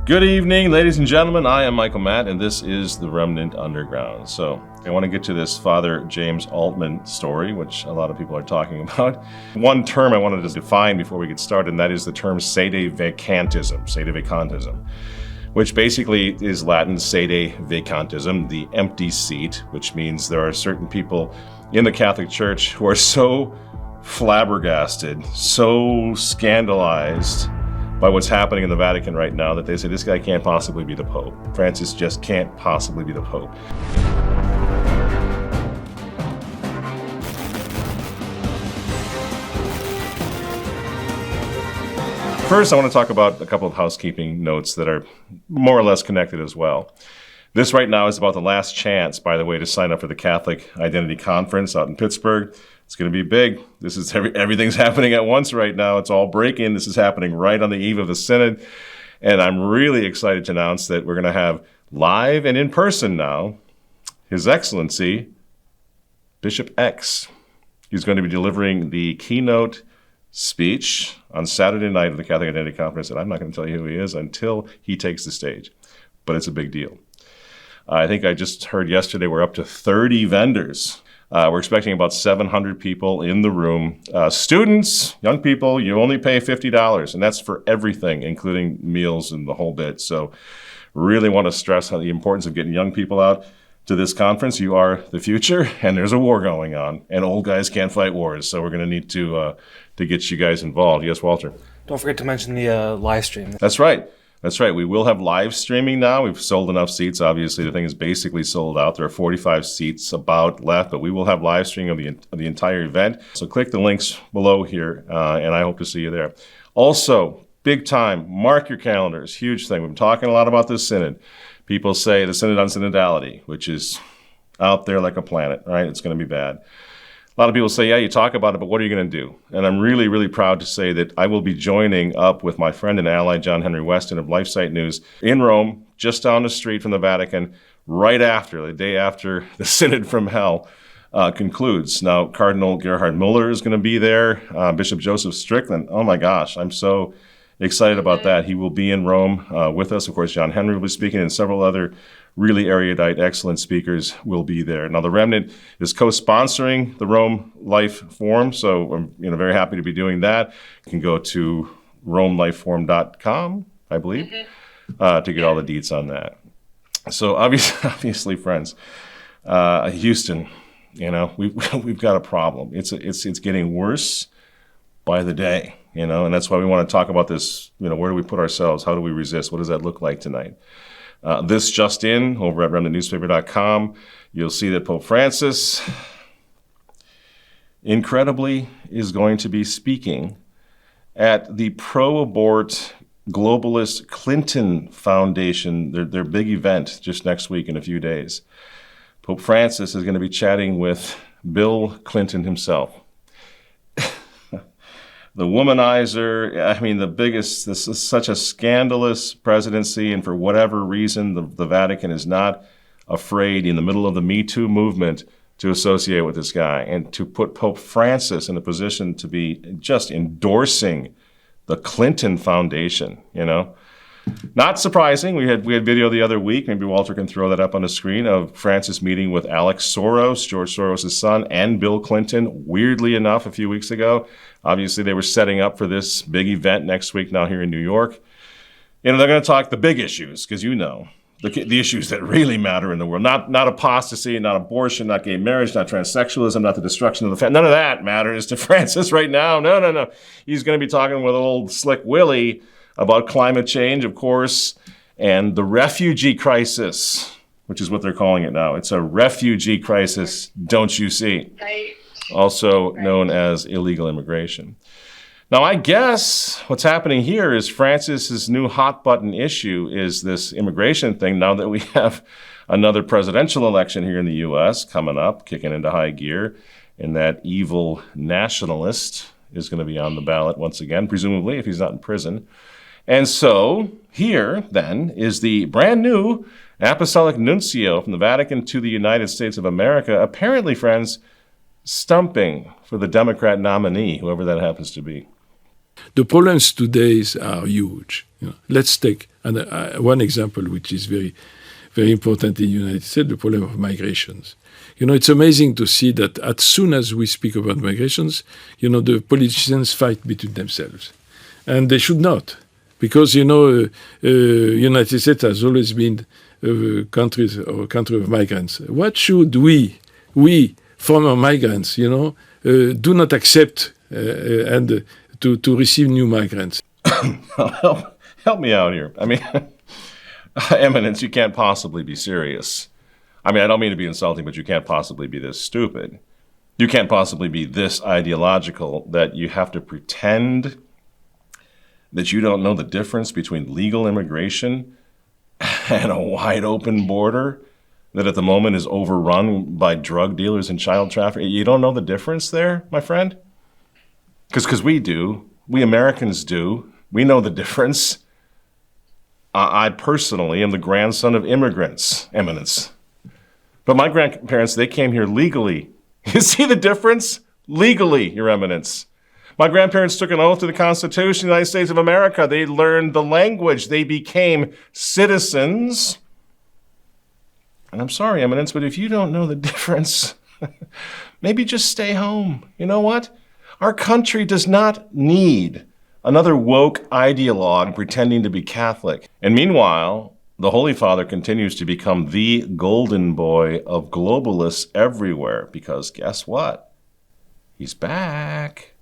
Good evening, ladies and gentlemen. I am Michael Matt, and this is the Remnant Underground. So I want to get to this Father James Altman story, which a lot of people are talking about. One term I wanted to define before we get started, and that is the term sede vacantism, which basically is Latin sede vacantism, the empty seat, which means there are certain people in the Catholic Church who are so flabbergasted, so scandalized by what's happening in the Vatican right now that they say this guy can't possibly be the Pope. Francis just can't possibly be the Pope. First, I want to talk about a couple of housekeeping notes that are more or less connected as well. This right now is about the last chance, by the way, to sign up for the Catholic Identity Conference out in Pittsburgh. It's going to be big. This is everything's happening at once right now. It's all breaking. This is happening right on the eve of the Synod. And I'm really excited to announce that we're going to have live and in person now, His Excellency, Bishop X. He's going to be delivering the keynote speech on Saturday night of the Catholic Identity Conference. And I'm not going to tell you who he is until he takes the stage. But it's a big deal. I think I just heard yesterday we're up to 30 vendors. We're expecting about 700 people in the room. Students, young people, you only pay $50, and that's for everything, including meals and the whole bit. So really want to stress the importance of getting young people out to this conference. You are the future, and there's a war going on, and old guys can't fight wars, so we're going to need to get you guys involved. Yes, Walter? Don't forget to mention the live stream. That's right. That's right. We will have live streaming now. We've sold enough seats. Obviously, the thing is basically sold out. There are 45 seats about left, but we will have live streaming of the entire event. So click the links below here, and I hope to see you there. Also, big time, mark your calendars. Huge thing. We've been talking a lot about this synod. People say the synod on synodality, which is out there like a planet, right? It's going to be bad. A lot of people say, yeah, you talk about it, but what are you going to do? And I'm really, really proud to say that I will be joining up with my friend and ally, John Henry Weston of LifeSite News in Rome, just down the street from the Vatican, right after, the day after the Synod from Hell concludes. Now, Cardinal Gerhard Muller is going to be there, Bishop Joseph Strickland. Oh my gosh, I'm so excited about that. He will be in Rome with us. Of course, John Henry will be speaking, and several other really erudite, excellent speakers will be there. Now, the Remnant is co-sponsoring the Rome Life Forum, so I'm very happy to be doing that. You can go to romelifeforum.com, I believe, to get all the deets on that. So obviously, friends, Houston, we've got a problem. It's getting worse by the day, and that's why we want to talk about this. Where do we put ourselves? How do we resist? What does that look like tonight? This just in, over at remnantnewspaper.com, you'll see that Pope Francis, incredibly, is going to be speaking at the pro-abort Globalist Clinton Foundation, their big event just next week in a few days. Pope Francis is going to be chatting with Bill Clinton himself. The womanizer, the biggest, this is such a scandalous presidency, and for whatever reason, the Vatican is not afraid in the middle of the Me Too movement to associate with this guy and to put Pope Francis in a position to be just endorsing the Clinton Foundation, Not surprising. We had video the other week, maybe Walter can throw that up on the screen, of Francis meeting with Alex Soros, George Soros' son, and Bill Clinton, weirdly enough, a few weeks ago. Obviously, they were setting up for this big event next week now here in New York. They're going to talk the big issues, because the issues that really matter in the world. Not apostasy, not abortion, not gay marriage, not transsexualism, not the destruction of the family. None of that matters to Francis right now. No. He's going to be talking with old Slick Willie about climate change, of course, and the refugee crisis, which is what they're calling it now. It's a refugee crisis, don't you see? Right. Also known as illegal immigration. Now, I guess what's happening here is Francis's new hot button issue is this immigration thing, now that we have another presidential election here in the U.S. coming up, kicking into high gear, and that evil nationalist is going to be on the ballot once again, presumably, if he's not in prison. And so here, then, is the brand new apostolic nuncio from the Vatican to the United States of America, apparently, friends, stumping for the Democrat nominee, whoever that happens to be. The problems today are huge. Let's take one example, which is very, very important in the United States, the problem of migrations. It's amazing to see that as soon as we speak about migrations, the politicians fight between themselves. And they should not. Because, United States has always been a country of migrants. What should we former migrants, do not accept and to receive new migrants? Help me out here. I mean, Eminence, you can't possibly be serious. I mean, I don't mean to be insulting, but you can't possibly be this stupid. You can't possibly be this ideological that you have to pretend that you don't know the difference between legal immigration and a wide open border that at the moment is overrun by drug dealers and child traffickers. You don't know the difference there, my friend? Because we do. We Americans do. We know the difference. I personally am the grandson of immigrants, Eminence. But my grandparents, they came here legally. You see the difference? Legally, Your Eminence. My grandparents took an oath to the Constitution of the United States of America. They learned the language. They became citizens. And I'm sorry, Eminence, but if you don't know the difference, maybe just stay home. You know what? Our country does not need another woke ideologue pretending to be Catholic. And meanwhile, the Holy Father continues to become the golden boy of globalists everywhere. Because guess what? He's back.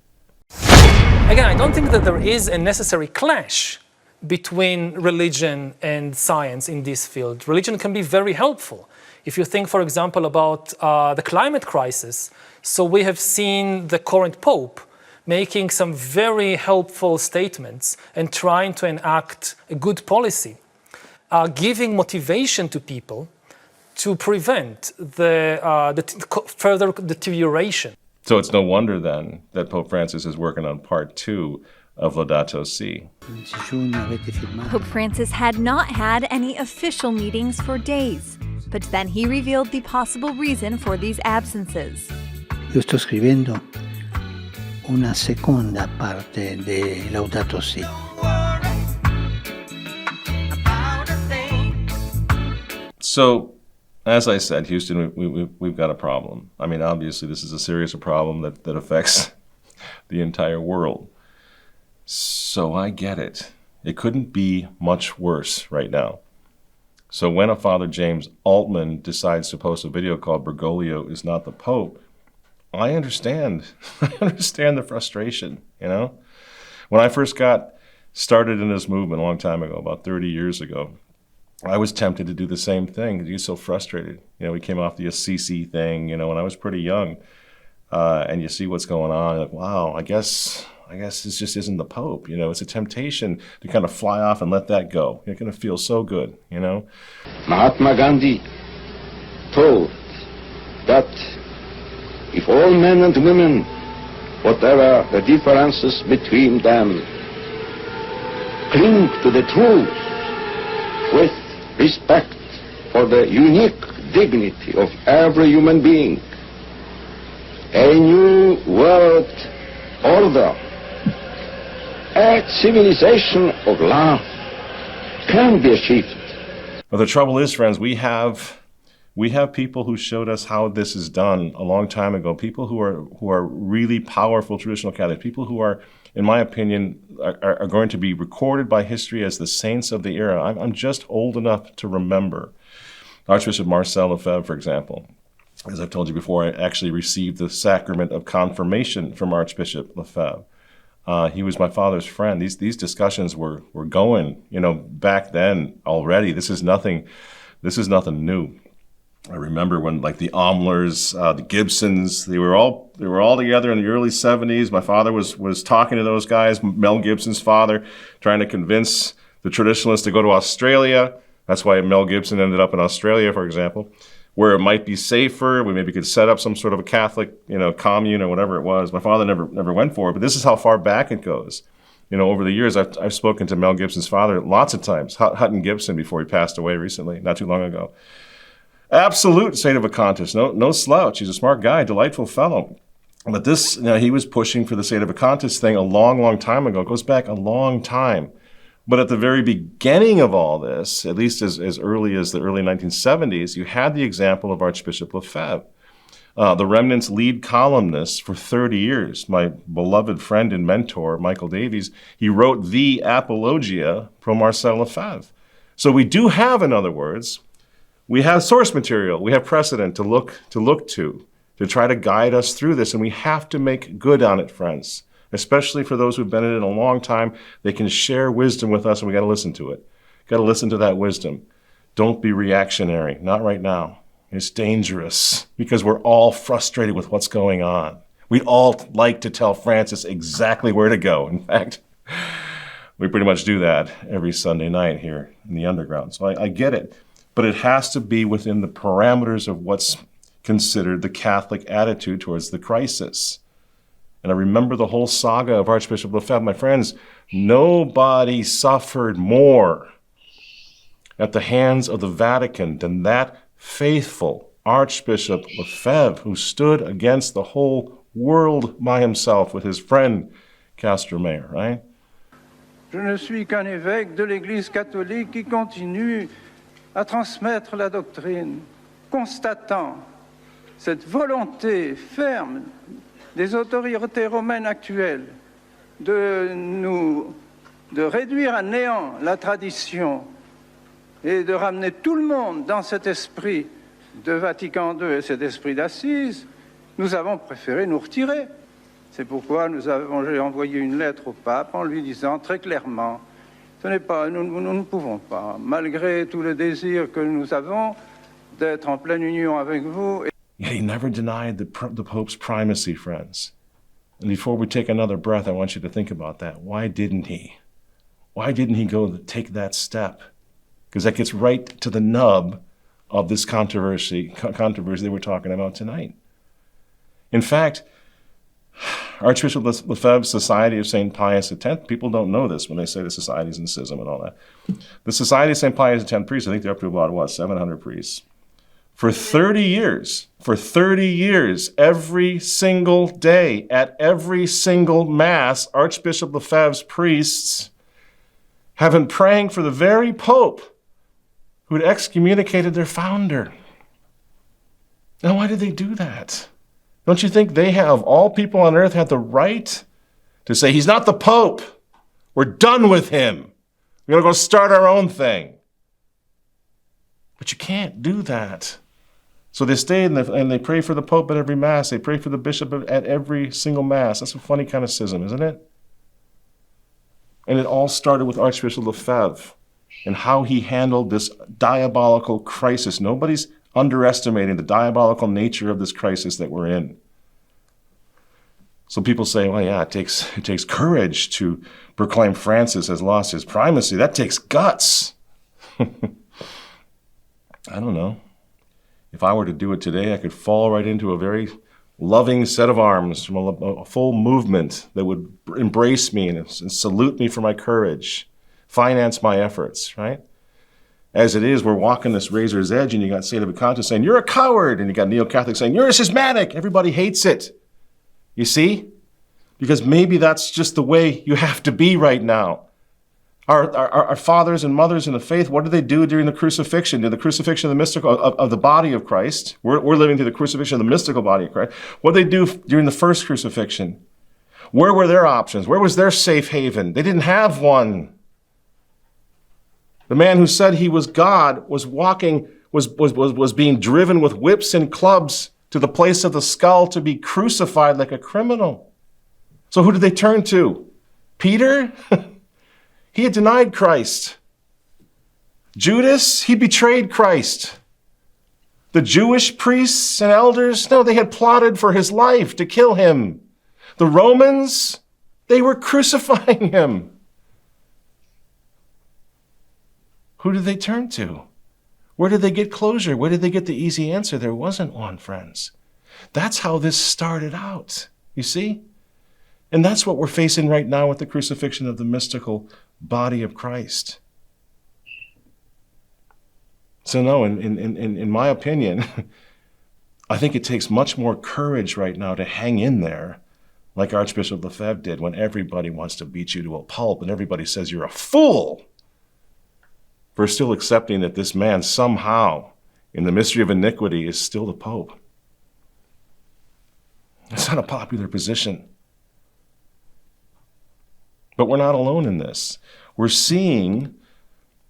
Again, I don't think that there is a necessary clash between religion and science in this field. Religion can be very helpful. If you think, for example, about the climate crisis, so we have seen the current Pope making some very helpful statements and trying to enact a good policy, giving motivation to people to prevent the further deterioration. So it's no wonder then that Pope Francis is working on part 2 of Laudato Si. Pope Francis had not had any official meetings for days, but then he revealed the possible reason for these absences. Io sto scrivendo una seconda parte di Laudato Si. So, as I said, Houston, we've got a problem. I mean, obviously, this is a serious problem that affects the entire world. So I get it. It couldn't be much worse right now. So when a Father James Altman decides to post a video called Bergoglio is not the Pope, I understand. I understand the frustration, When I first got started in this movement a long time ago, about 30 years ago, I was tempted to do the same thing. You're so frustrated. We came off the Assisi thing, when I was pretty young. And you see what's going on. Like, wow, I guess this just isn't the Pope. It's a temptation to kind of fly off and let that go. You're going to feel so good, Mahatma Gandhi told that if all men and women, whatever the differences between them, cling to the truth with respect for the unique dignity of every human being, a new world order, a civilization of love can be achieved. Well, the trouble is, friends, we have people who showed us how this is done a long time ago, people who are really powerful traditional Catholics, people who are, in my opinion, are going to be recorded by history as the saints of the era. I'm just old enough to remember Archbishop Marcel Lefebvre, for example. As I've told you before, I actually received the sacrament of confirmation from Archbishop Lefebvre. He was my father's friend. These discussions were going, back then already. This is nothing new. I remember when, like, the Omlers, the Gibsons, they were all together in the early 70s. My father was talking to those guys, Mel Gibson's father, trying to convince the traditionalists to go to Australia. That's why Mel Gibson ended up in Australia, for example, where it might be safer. We maybe could set up some sort of a Catholic, commune or whatever it was. My father never went for it, but this is how far back it goes. Over the years, I've spoken to Mel Gibson's father lots of times, Hutton Gibson, before he passed away recently, not too long ago. Absolute saint of a contest, no slouch. He's a smart guy, delightful fellow. But this, he was pushing for the sedevacantist thing a long, long time ago. It goes back a long time. But at the very beginning of all this, at least as early as the early 1970s, you had the example of Archbishop Lefebvre, the Remnant's lead columnist for 30 years. My beloved friend and mentor, Michael Davies, he wrote the Apologia pro Marcel Lefebvre. So we do have, in other words, we have source material, we have precedent to look to try to guide us through this, and we have to make good on it, friends. Especially for those who've been in it a long time, they can share wisdom with us, and we got to listen to it. Got to listen to that wisdom. Don't be reactionary. Not right now. It's dangerous because we're all frustrated with what's going on. We'd all like to tell Francis exactly where to go. In fact, we pretty much do that every Sunday night here in the Underground. So I get it. But it has to be within the parameters of what's considered the Catholic attitude towards the crisis. And I remember the whole saga of Archbishop Lefebvre. My friends, nobody suffered more at the hands of the Vatican than that faithful Archbishop Lefebvre, who stood against the whole world by himself with his friend Castromayor, right? Je ne suis qu'un évêque de l'Église catholique qui continue à transmettre la doctrine, constatant cette volonté ferme des autorités romaines actuelles de réduire à néant la tradition et de ramener tout le monde dans cet esprit de Vatican II et cet esprit d'Assise, nous avons préféré nous retirer. C'est pourquoi j'ai envoyé une lettre au pape en lui disant très clairement, nous ne pouvons pas, malgré tout le désir que nous avons d'être en pleine union avec vous. Yet he never denied the Pope's primacy, friends. And before we take another breath, I want you to think about that. Why didn't he? Why didn't he take that step? Because that gets right to the nub of this controversy that we're talking about tonight. In fact, Archbishop Lefebvre's Society of St. Pius X, people don't know this when they say the societies in schism and all that. The Society of St. Pius X priests, I think they're up to about, 700 priests. For 30 years, every single day, at every single Mass, Archbishop Lefebvre's priests have been praying for the very Pope who had excommunicated their founder. Now, why did they do that? Don't you think they have, all people on earth, have the right to say, he's not the Pope. We're done with him. We're going to go start our own thing. But you can't do that. So they stay and they pray for the Pope at every Mass. They pray for the bishop at every single Mass. That's a funny kind of schism, isn't it? And it all started with Archbishop Lefebvre and how he handled this diabolical crisis. Nobody's underestimating the diabolical nature of this crisis that we're in. So people say, well, yeah, it takes courage to proclaim Francis has lost his primacy. That takes guts. I don't know. If I were to do it today, I could fall right into a very loving set of arms from a full movement that would embrace me and salute me for my courage, finance my efforts, right? As it is, we're walking this razor's edge, and you got sedevacantist saying, you're a coward, and you got neo-Catholics saying, you're a schismatic. Everybody hates it. You see? Because maybe that's just the way you have to be right now. Our fathers and mothers in the faith, what did they do during the crucifixion? During the crucifixion of the mystical of the body of Christ. We're living through the crucifixion of the mystical body of Christ. What did they do during the first crucifixion? Where were their options? Where was their safe haven? They didn't have one. The man who said he was God was being driven with whips and clubs to the place of the skull to be crucified like a criminal. So who did they turn to? Peter? He had denied Christ. Judas, he betrayed Christ. The Jewish priests and elders, no, they had plotted for his life to kill him. The Romans, they were crucifying him. Who did they turn to? Where did they get closure? Where did they get the easy answer? There wasn't one, friends. That's how this started out, you see? And that's what we're facing right now with the crucifixion of the mystical body of Christ. So no, in my opinion, I think it takes much more courage right now to hang in there like Archbishop Lefebvre did when everybody wants to beat you to a pulp and everybody says you're a fool for still accepting that this man somehow, in the mystery of iniquity, is still the Pope. It's not a popular position. But we're not alone in this. We're seeing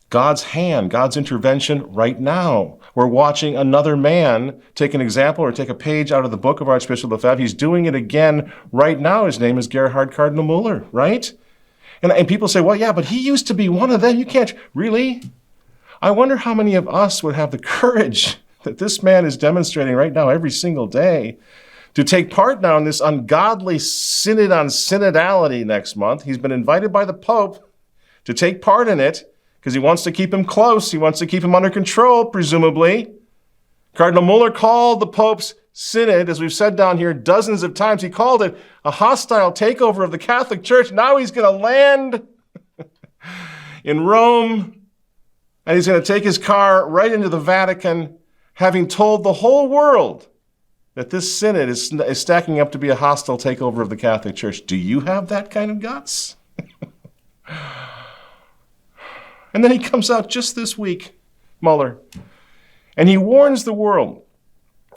God's hand, God's intervention right now. We're watching another man take an example or take a page out of the book of Archbishop Lefebvre. He's doing it again right now. His name is Gerhard Cardinal Muller, right? And people say, well, yeah, but he used to be one of them. You can't, really? I wonder how many of us would have the courage that this man is demonstrating right now every single day to take part now in this ungodly synod on synodality next month. He's been invited by the Pope to take part in it because he wants to keep him close. He wants to keep him under control, presumably. Cardinal Muller called the Pope's synod, as we've said down here dozens of times, he called it a hostile takeover of the Catholic Church. Now he's going to land in Rome, and he's going to take his car right into the Vatican, having told the whole world that this synod is stacking up to be a hostile takeover of the Catholic Church. Do you have that kind of guts? And then he comes out just this week, Muller, and he warns the world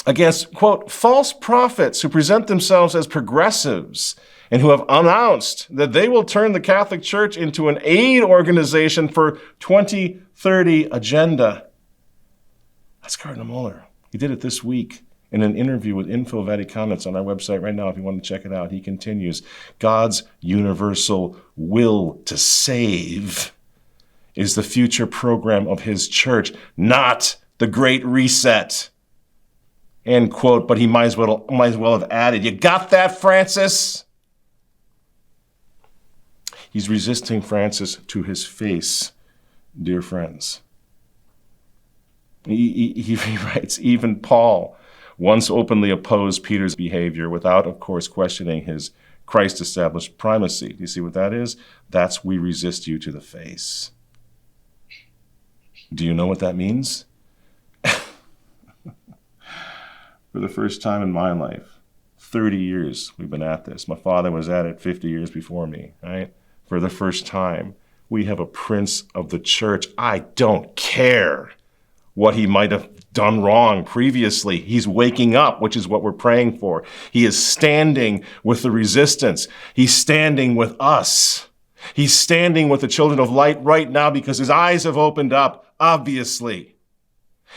against, quote, false prophets who present themselves as progressives and who have announced that they will turn the Catholic Church into an aid organization for 2030 agenda. That's Cardinal Muller. He did it this week in an interview with Info Vatican. It's on our website right now if you want to check it out. He continues, God's universal will to save is the future program of his church, not the Great Reset. End quote. But he might as well have added, you got that, Francis? He's resisting Francis to his face, dear friends. He writes, even Paul once openly opposed Peter's behavior without, of course, questioning his Christ-established primacy. Do you see what that is? That's we resist you to the face. Do you know what that means? For the first time in my life, 30 years we've been at this. My father was at it 50 years before me, right? For the first time, we have a prince of the church. I don't care what he might have done wrong previously. He's waking up, which is what we're praying for. He is standing with the resistance. He's standing with us. He's standing with the children of light right now because his eyes have opened up, obviously.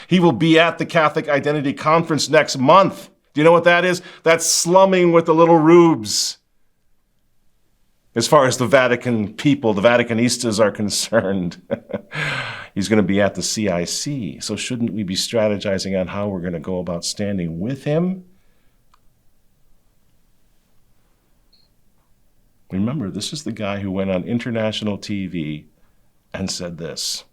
He will be at the Catholic Identity Conference next month. Do you know what that is? That's slumming with the little rubes. As far as the Vatican people, the Vaticanistas are concerned. He's going to be at the CIC. So shouldn't we be strategizing on how we're going to go about standing with him? Remember, this is the guy who went on international TV and said this.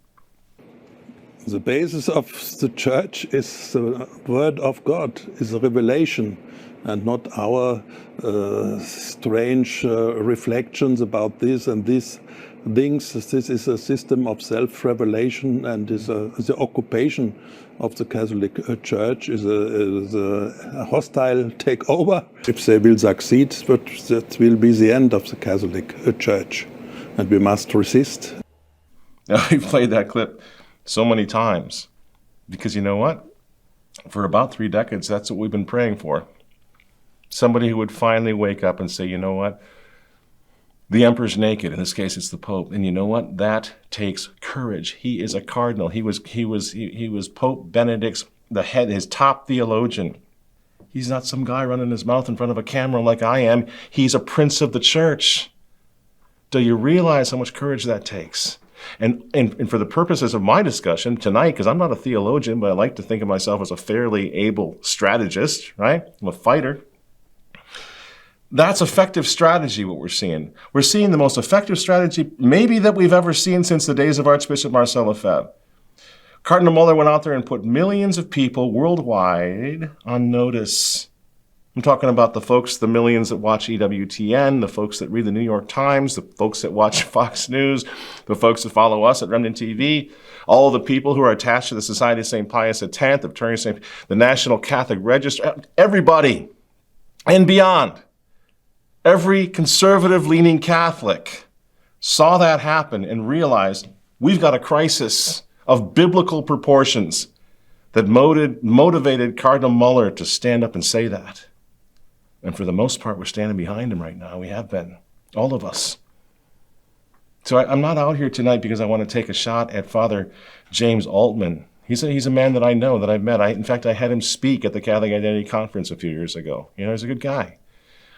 The basis of the church is the word of God, is a revelation, and not our strange reflections about this and these things. This is a system of self-revelation, and is the occupation of the Catholic Church is a hostile takeover. If they will succeed, but that will be the end of the Catholic Church, and we must resist. Now, we played that clip so many times because you know what? For about 3 decades, that's what we've been praying for. Somebody who would finally wake up and say, you know what? The emperor's naked. In this case, it's the Pope. And you know what? That takes courage. He is a cardinal. He was Pope Benedict's, the head, his top theologian. He's not some guy running his mouth in front of a camera like I am. He's a prince of the church. Do you realize how much courage that takes? And for the purposes of my discussion tonight, because I'm not a theologian, but I like to think of myself as a fairly able strategist, right? I'm a fighter. That's effective strategy, what we're seeing. We're seeing the most effective strategy maybe that we've ever seen since the days of Archbishop Marcel Lefebvre. Cardinal Muller went out there and put millions of people worldwide on notice. I'm talking about the folks, the millions that watch EWTN, the folks that read the New York Times, the folks that watch Fox News, the folks that follow us at Remnant TV, all the people who are attached to the Society of St. Pius X, the National Catholic Register, everybody and beyond. Every conservative-leaning Catholic saw that happen and realized we've got a crisis of biblical proportions that motivated Cardinal Muller to stand up and say that. And for the most part, we're standing behind him right now. We have been, all of us. So I'm not out here tonight because I want to take a shot at Father James Altman. He's a man that I know, that I've met. In fact, I had him speak at the Catholic Identity Conference a few years ago. He's a good guy.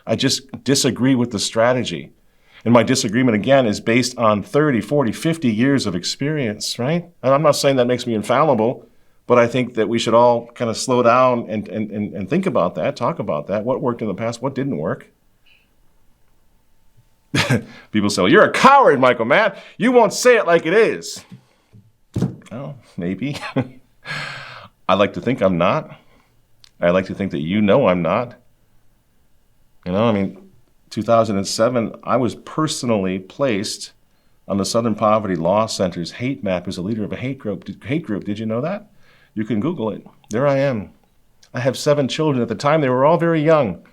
I just disagree with the strategy. And my disagreement, again, is based on 30, 40, 50 years of experience, right? And I'm not saying that makes me infallible, but I think that we should all kind of slow down and think about that, talk about that. What worked in the past? What didn't work? People say, well, you're a coward, Michael Matt. You won't say it like it is. Well, maybe. I like to think I'm not. I like to think that I'm not. 2007, I was personally placed on the Southern Poverty Law Center's hate map as a leader of a hate group. Did you know that? You can Google it. There I am. I have 7 children. At the time, they were all very young.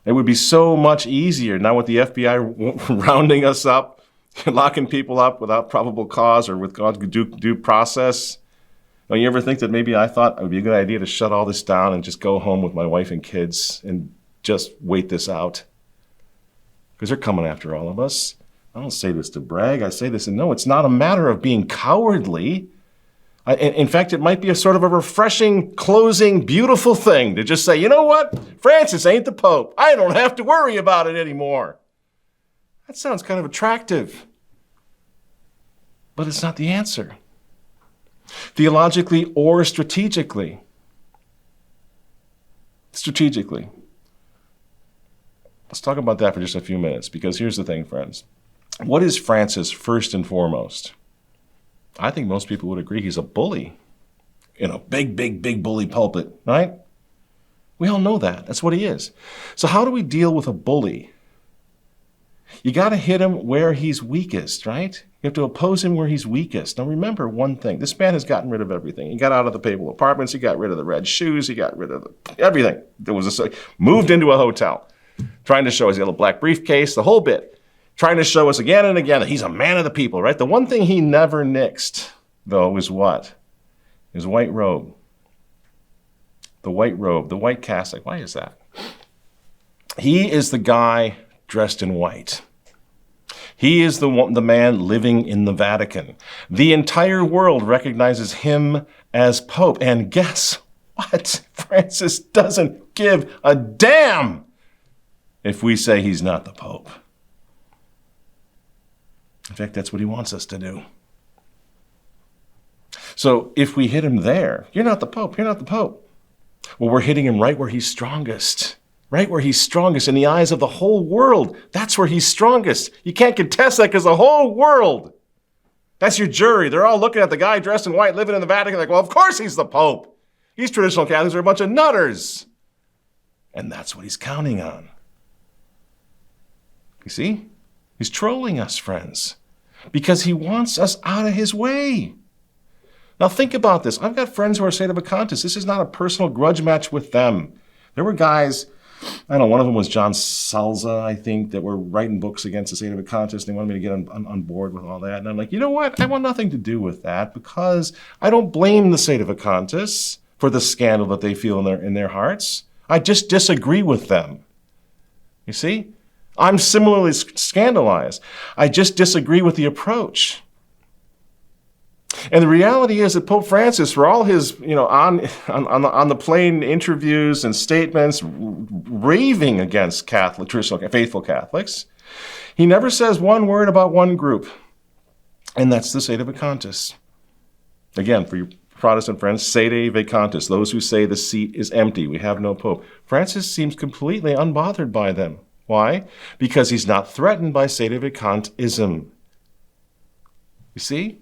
It would be so much easier now with the FBI rounding us up, locking people up without probable cause or with God's due process. Don't you ever think that maybe I thought it would be a good idea to shut all this down and just go home with my wife and kids and just wait this out? Because they're coming after all of us. I don't say this to brag. I say this, and no, it's not a matter of being cowardly. In fact, it might be a sort of a refreshing, closing, beautiful thing to just say, you know what? Francis ain't the Pope. I don't have to worry about it anymore. That sounds kind of attractive. But it's not the answer. Theologically or strategically. Strategically. Let's talk about that for just a few minutes, because here's the thing, friends. What is Francis first and foremost? I think most people would agree he's a bully in a big, big, big bully pulpit, right? We all know that. That's what he is. So how do we deal with a bully? You got to hit him where he's weakest, right? You have to oppose him where he's weakest. Now remember one thing. This man has gotten rid of everything. He got out of the papal apartments. He got rid of the red shoes. He got rid of everything. Moved into a hotel, trying to show us he had a black briefcase, the whole bit. Trying to show us again and again that he's a man of the people, right? The one thing he never nixed, though, is what? His white robe. The white robe, the white cassock. Why is that? He is the guy dressed in white. He is the man living in the Vatican. The entire world recognizes him as Pope. And guess what? Francis doesn't give a damn if we say he's not the Pope. In fact, that's what he wants us to do. So if we hit him there, you're not the Pope, you're not the Pope. Well, we're hitting him right where he's strongest. Right where he's strongest in the eyes of the whole world. That's where he's strongest. You can't contest that because the whole world. That's your jury. They're all looking at the guy dressed in white living in the Vatican like, well, of course he's the Pope. These traditional Catholics are a bunch of nutters. And that's what he's counting on. You see? He's trolling us, friends, because he wants us out of his way. Now think about this. I've got friends who are sedevacantists. This is not a personal grudge match with them. There were guys, I don't know, one of them was John Salza, I think, that were writing books against the sedevacantists. They wanted me to get on board with all that. And I'm like, you know what? I want nothing to do with that because I don't blame the sedevacantists for the scandal that they feel in their hearts. I just disagree with them. You see? I'm similarly scandalized. I just disagree with the approach. And the reality is that Pope Francis, for all his, on the plane interviews and statements raving against traditional faithful Catholics, he never says one word about one group, and that's the sedevacantists. Again, for your Protestant friends, sedevacantists, those who say the seat is empty, we have no Pope. Francis seems completely unbothered by them. Why? Because he's not threatened by sedevacantism. You see?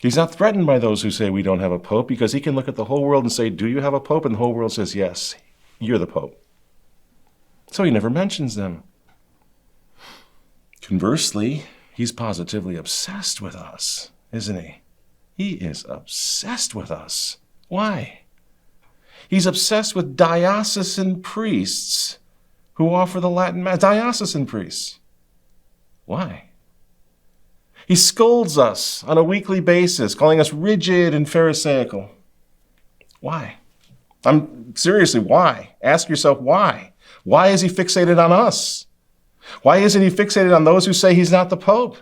He's not threatened by those who say we don't have a pope, because he can look at the whole world and say, do you have a pope? And the whole world says, yes, you're the pope. So he never mentions them. Conversely, he's positively obsessed with us, isn't he? He is obsessed with us. Why? He's obsessed with diocesan priests who offer the Latin Mass. Diocesan priests. Why? He scolds us on a weekly basis, calling us rigid and pharisaical. Why? Seriously, why? Ask yourself why. Why is he fixated on us? Why isn't he fixated on those who say he's not the Pope?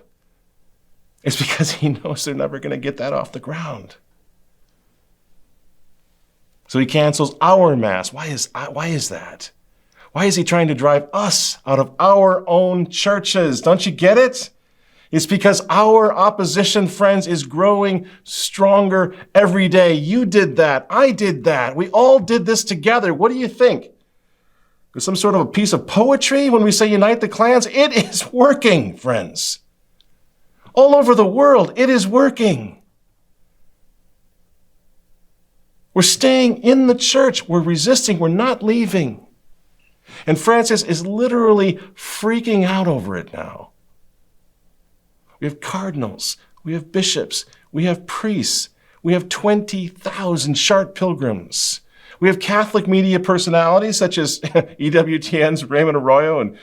It's because he knows they're never going to get that off the ground. So he cancels our Mass. Why is that? Why is he trying to drive us out of our own churches? Don't you get it? It's because our opposition, friends, is growing stronger every day. You did that. I did that. We all did this together. What do you think? There's some sort of a piece of poetry when we say unite the clans? It is working, friends. All over the world, it is working. We're staying in the church. We're resisting. We're not leaving. And Francis is literally freaking out over it now. We have cardinals, we have bishops, we have priests, we have 20,000 sharp pilgrims. We have Catholic media personalities such as EWTN's Raymond Arroyo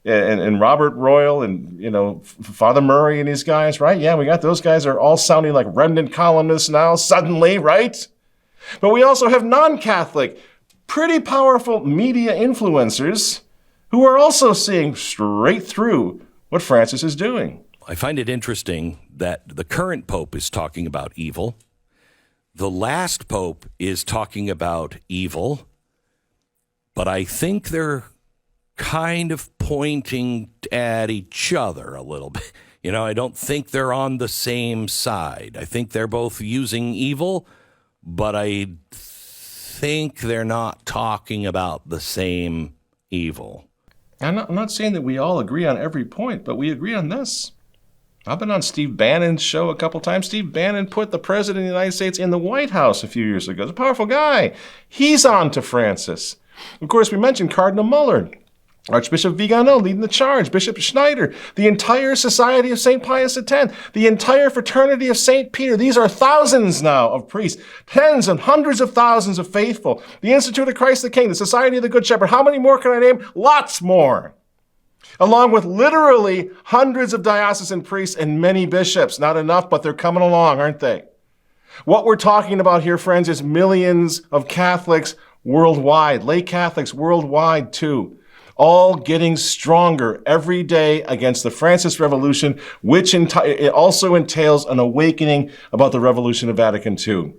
and Robert Royal and, Father Murray and these guys, right? Yeah, we got those guys are all sounding like remnant columnists now suddenly, right? But we also have non-Catholic, pretty powerful media influencers who are also seeing straight through what Francis is doing. I find it interesting that the current pope is talking about evil. The last pope is talking about evil, but I think they're kind of pointing at each other a little bit. I don't think they're on the same side. I think they're both using evil, but I think they're not talking about the same evil. I'm not saying that we all agree on every point, but we agree on this. I've been on Steve Bannon's show a couple times. Steve Bannon put the President of the United States in the White House a few years ago. He's a powerful guy. He's on to Francis. Of course, we mentioned Cardinal Muller, Archbishop Vigano leading the charge, Bishop Schneider, the entire Society of St. Pius X, the entire Fraternity of St. Peter. These are thousands now of priests, tens and hundreds of thousands of faithful. The Institute of Christ the King, the Society of the Good Shepherd. How many more can I name? Lots more. Along with literally hundreds of diocesan priests and many bishops. Not enough, but they're coming along, aren't they? What we're talking about here, friends, is millions of Catholics worldwide, lay Catholics worldwide too, all getting stronger every day against the Francis Revolution, which it also entails an awakening about the revolution of Vatican II.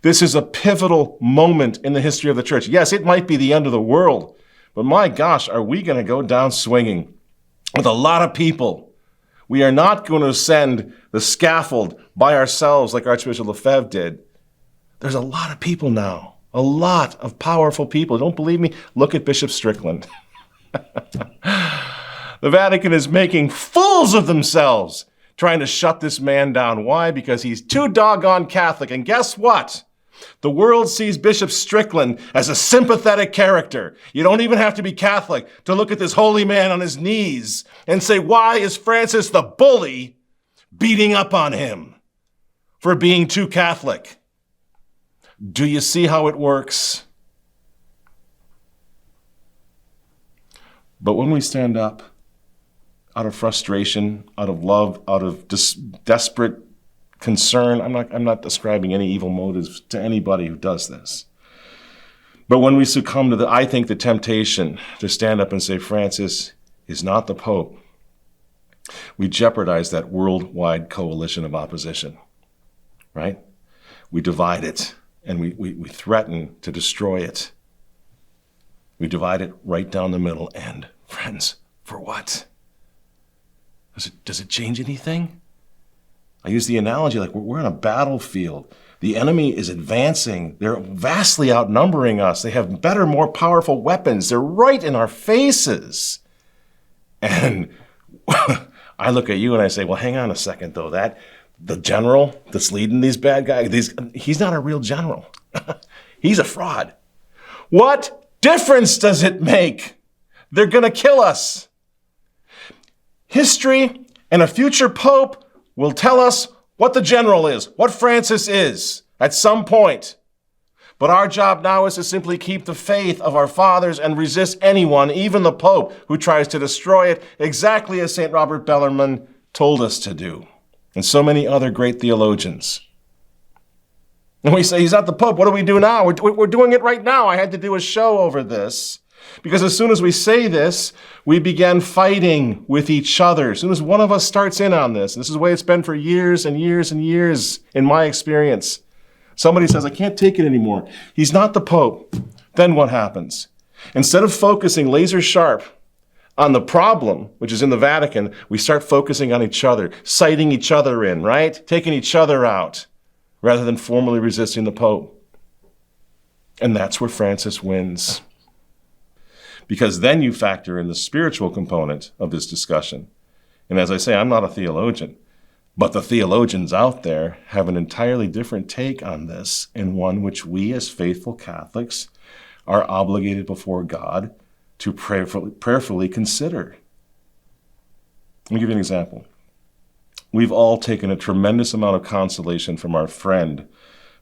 This is a pivotal moment in the history of the church. Yes, it might be the end of the world, but my gosh, are we going to go down swinging with a lot of people? We are not going to ascend the scaffold by ourselves like Archbishop Lefebvre did. There's a lot of people now, a lot of powerful people. Don't believe me? Look at Bishop Strickland. The Vatican is making fools of themselves trying to shut this man down. Why? Because he's too doggone Catholic. And guess what? The world sees Bishop Strickland as a sympathetic character. You don't even have to be Catholic to look at this holy man on his knees and say, why is Francis the bully beating up on him for being too Catholic? Do you see how it works? But when we stand up out of frustration, out of love, out of desperate concern, I'm not describing any evil motives to anybody who does this. But when we succumb to I think the temptation to stand up and say Francis is not the Pope, we jeopardize that worldwide coalition of opposition, right? We divide it and we threaten to destroy it. We divide it right down the middle, and friends, for what? Does it change anything? I use the analogy like we're on a battlefield. The enemy is advancing. They're vastly outnumbering us. They have better, more powerful weapons. They're right in our faces. And I look at you and I say, well, hang on a second, though. the general that's leading these bad guys, he's not a real general. He's a fraud. What difference does it make? They're going to kill us. History and a future pope will tell us what the general is, what Francis is at some point. But our job now is to simply keep the faith of our fathers and resist anyone, even the Pope, who tries to destroy it, exactly as St. Robert Bellarmine told us to do, and so many other great theologians. And we say, he's not the Pope. What do we do now? We're doing it right now. I had to do a show over this. Because as soon as we say this, we begin fighting with each other. As soon as one of us starts in on this, this is the way it's been for years and years and years in my experience. Somebody says, I can't take it anymore. He's not the Pope. Then what happens? Instead of focusing laser sharp on the problem, which is in the Vatican, we start focusing on each other, citing each other in, right? Taking each other out, rather than formally resisting the Pope. And that's where Francis wins. Because then you factor in the spiritual component of this discussion. And as I say, I'm not a theologian, but the theologians out there have an entirely different take on this, and one which we as faithful Catholics are obligated before God to prayerfully consider. Let me give you an example. We've all taken a tremendous amount of consolation from our friend,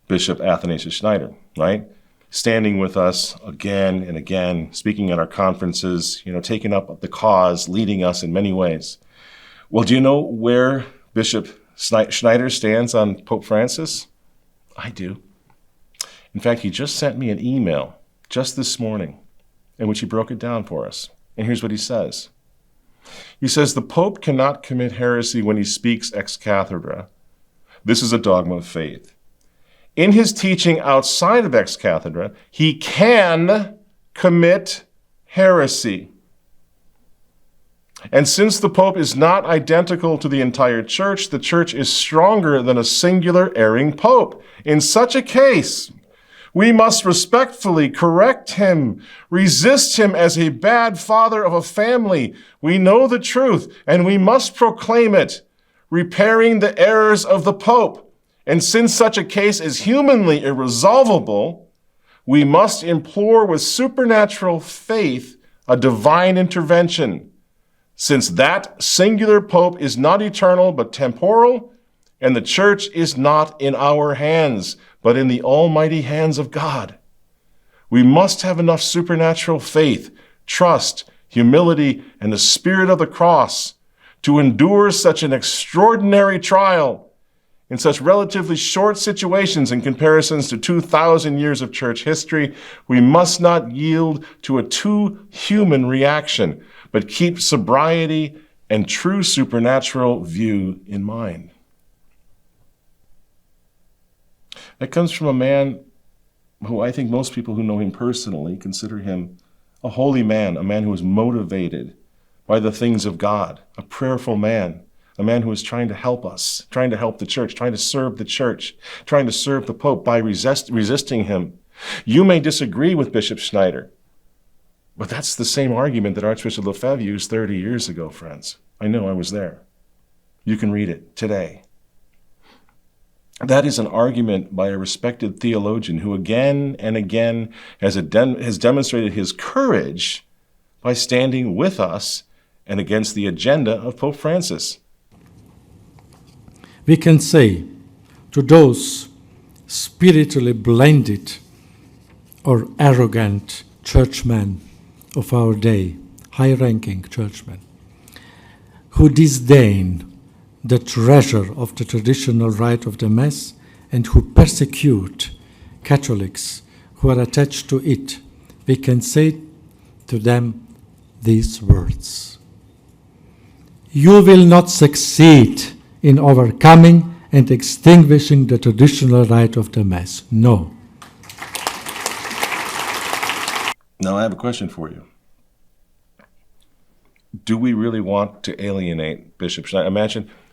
Bishop Athanasius Schneider, right? Standing with us again and again, speaking at our conferences, taking up the cause, leading us in many ways. Well, do you know where Bishop Schneider stands on Pope Francis? I do. In fact, he just sent me an email just this morning in which he broke it down for us. And here's what he says. He says, the Pope cannot commit heresy when he speaks ex cathedra. This is a dogma of faith. In his teaching outside of ex cathedra, he can commit heresy. And since the Pope is not identical to the entire Church, the Church is stronger than a singular erring Pope. In such a case, we must respectfully correct him, resist him as a bad father of a family. We know the truth, and we must proclaim it, repairing the errors of the Pope. And since such a case is humanly irresolvable, we must implore with supernatural faith a divine intervention, since that singular Pope is not eternal but temporal, and the Church is not in our hands, but in the almighty hands of God. We must have enough supernatural faith, trust, humility, and the spirit of the cross to endure such an extraordinary trial in such relatively short situations in comparisons to 2,000 years of church history. We must not yield to a too human reaction, but keep sobriety and true supernatural view in mind. That comes from a man who I think most people who know him personally consider him a holy man, a man who is motivated by the things of God, a prayerful man, a man who is trying to help us, trying to help the Church, trying to serve the Church, trying to serve the Pope by resisting him. You may disagree with Bishop Schneider, but that's the same argument that Archbishop Lefebvre used 30 years ago, friends. I know, I was there. You can read it today. That is an argument by a respected theologian who again and again has demonstrated his courage by standing with us and against the agenda of Pope Francis. We can say to those spiritually blinded or arrogant churchmen of our day, high-ranking churchmen, who disdain the treasure of the traditional rite of the Mass and who persecute Catholics who are attached to it, we can say to them these words: you will not succeed in overcoming and extinguishing the traditional rite of the Mass. No. Now I have a question for you. Do we really want to alienate Bishop Schneider?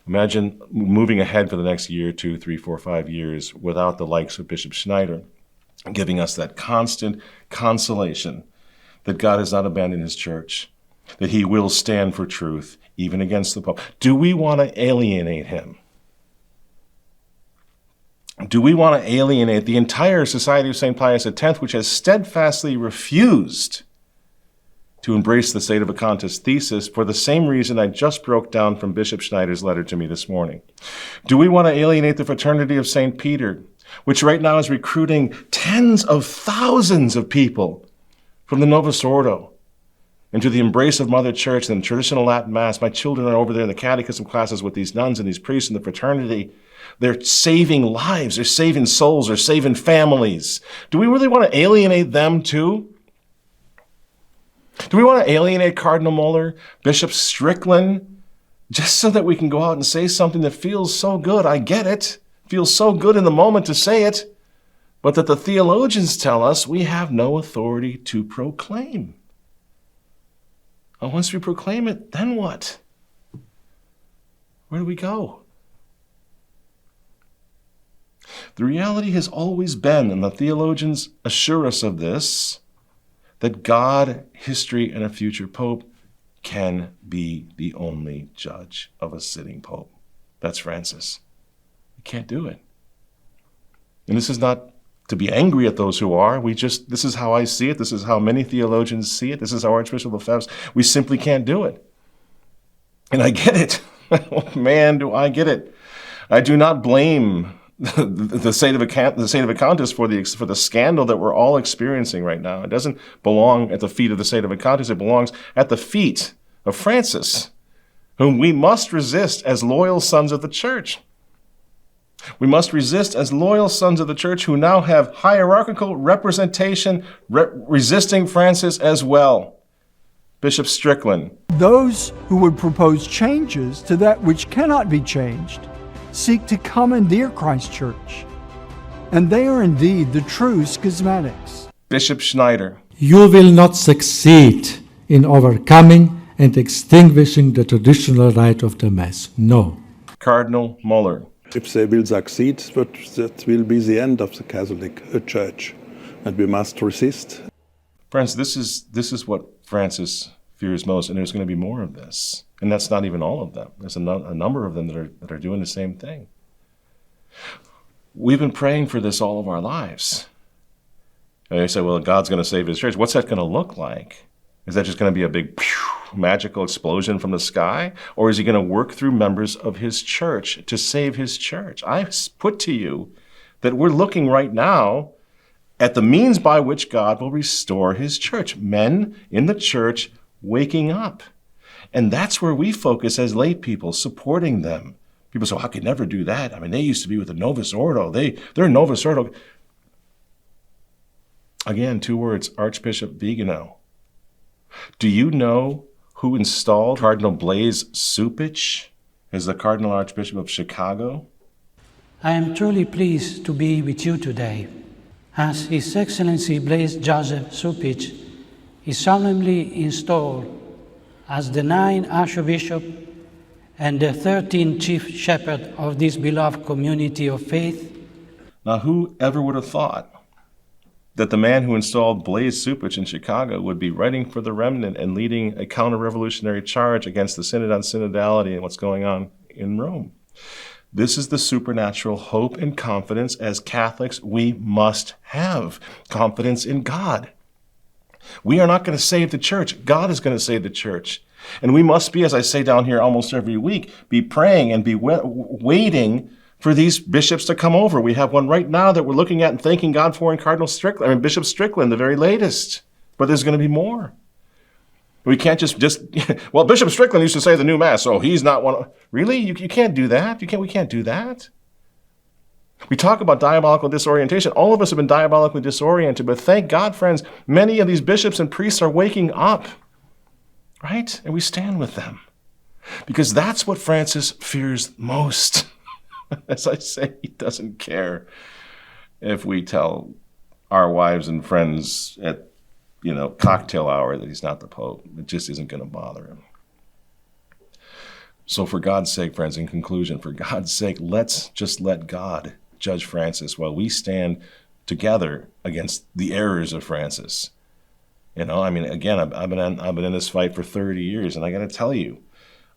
Imagine moving ahead for the next year, 2, 3, 4, 5 years without the likes of Bishop Schneider, giving us that constant consolation that God has not abandoned his church, that he will stand for truth, even against the Pope. Do we want to alienate him? Do we want to alienate the entire Society of St. Pius X, which has steadfastly refused to embrace the sedevacantist thesis for the same reason I just broke down from Bishop Schneider's letter to me this morning? Do we want to alienate the Fraternity of St. Peter, which right now is recruiting tens of thousands of people from the Novus Ordo into the embrace of Mother Church and traditional Latin Mass? My children are over there in the catechism classes with these nuns and these priests in the fraternity. They're saving lives, they're saving souls, they're saving families. Do we really want to alienate them too? Do we want to alienate Cardinal Muller, Bishop Strickland, just so that we can go out and say something that feels so good? I get it. Feels so good in the moment to say it, but that the theologians tell us we have no authority to proclaim. And once we proclaim it, then what? Where do we go? The reality has always been, and the theologians assure us of this, that God, history, and a future pope can be the only judge of a sitting pope. That's Francis. You can't do it. And this is not to be angry at those who are. This is how I see it. This is how many theologians see it. This is how Archbishop Lefebvre, we simply can't do it. And I get it. Oh, man, do I get it. I do not blame the sedevacantists for the scandal that we're all experiencing right now. It doesn't belong at the feet of the sedevacantists. It belongs at the feet of Francis, whom we must resist as loyal sons of the Church. We must resist as loyal sons of the Church who now have hierarchical representation resisting Francis as well. Bishop Strickland. Those who would propose changes to that which cannot be changed seek to commandeer Christ Church, and they are indeed the true schismatics. Bishop Schneider. You will not succeed in overcoming and extinguishing the traditional rite of the Mass. No. Cardinal Muller. If they will succeed, that will be the end of the Catholic Church, and we must resist. Friends, this is what Francis fears most, and there's going to be more of this. And that's not even all of them. There's a number of them that are doing the same thing. We've been praying for this all of our lives. And they say, well, God's going to save his church. What's that going to look like? Is that just going to be a big magical explosion from the sky? Or is he going to work through members of his church to save his church? I put to you that we're looking right now at the means by which God will restore his church. Men in the church waking up. And that's where we focus as lay people, supporting them. People say, I could never do that. I mean, they used to be with the Novus Ordo. They're Novus Ordo. Again, 2 words, Archbishop Vigano. Do you know who installed Cardinal Blaise Cupich as the Cardinal Archbishop of Chicago? I am truly pleased to be with you today, as His Excellency Blaise Joseph Cupich is solemnly installed as the 9th Archbishop and the 13th Chief Shepherd of this beloved community of faith. Now, who ever would have thought that the man who installed Blaise Cupich in Chicago would be writing for the Remnant and leading a counter-revolutionary charge against the Synod on Synodality and what's going on in Rome? This is the supernatural hope and confidence as Catholics we must have. Confidence in God. We are not going to save the church. God is going to save the church. And we must be, as I say down here almost every week, be praying and be waiting for these bishops to come over. We have one right now that we're looking at and thanking God for in Bishop Strickland, the very latest. But there's going to be more. We can't just well, Bishop Strickland used to say the new Mass, so he's not one. Really? You can't do that? We can't do that. We talk about diabolical disorientation. All of us have been diabolically disoriented, but thank God, friends, many of these bishops and priests are waking up, right? And we stand with them because that's what Francis fears most. As I say, he doesn't care if we tell our wives and friends at, cocktail hour that he's not the Pope. It just isn't going to bother him. So for God's sake, friends, in conclusion, for God's sake, let's just let God judge Francis while we stand together against the errors of Francis. Again, I've been in this fight for 30 years, and I got to tell you,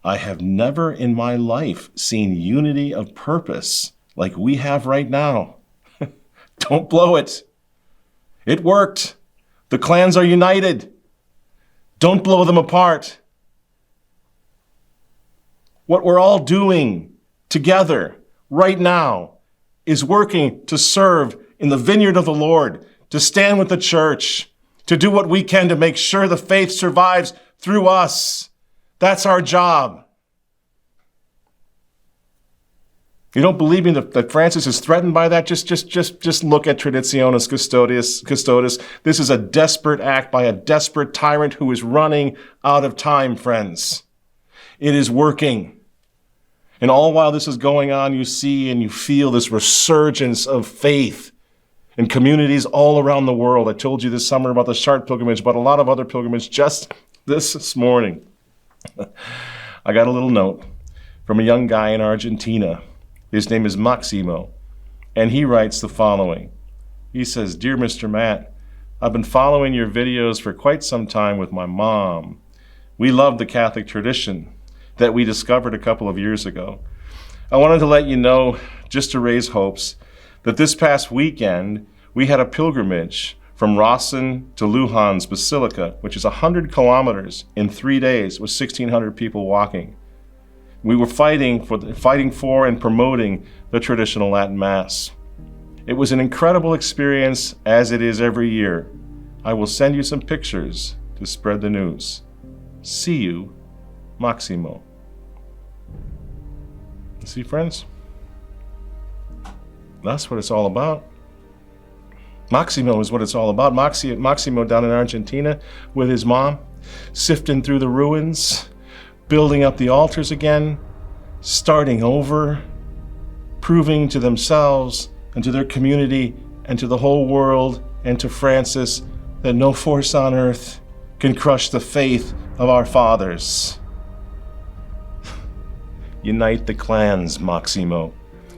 I have never in my life seen unity of purpose like we have right now. Don't blow it. It worked. The clans are united. Don't blow them apart. What we're all doing together right now is working to serve in the vineyard of the Lord, to stand with the church, to do what we can to make sure the faith survives through us. That's our job. You don't believe me that Francis is threatened by that? Just look at Traditionis Custodes. This is a desperate act by a desperate tyrant who is running out of time, friends. It is working. And all while this is going on, you see and you feel this resurgence of faith in communities all around the world. I told you this summer about the Chartres pilgrimage, but a lot of other pilgrimages just this morning. I got a little note from a young guy in Argentina. His name is Maximo, and he writes the following. He says, "Dear Mr. Matt, I've been following your videos for quite some time with my mom. We love the Catholic tradition that we discovered a couple of years ago. I wanted to let you know, just to raise hopes, that this past weekend we had a pilgrimage from Rossen to Lujan's Basilica, which is 100 kilometers in 3 days with 1,600 people walking. We were fighting for and promoting the traditional Latin Mass. It was an incredible experience, as it is every year. I will send you some pictures to spread the news. See you, Maximo." See, friends? That's what it's all about. Maximo is what it's all about. Maximo down in Argentina with his mom, sifting through the ruins, building up the altars again, starting over, proving to themselves and to their community and to the whole world and to Francis that no force on earth can crush the faith of our fathers. Unite the clans, Maximo.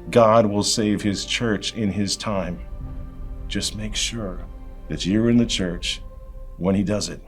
God will save his church in his time. Just make sure that you're in the church when he does it.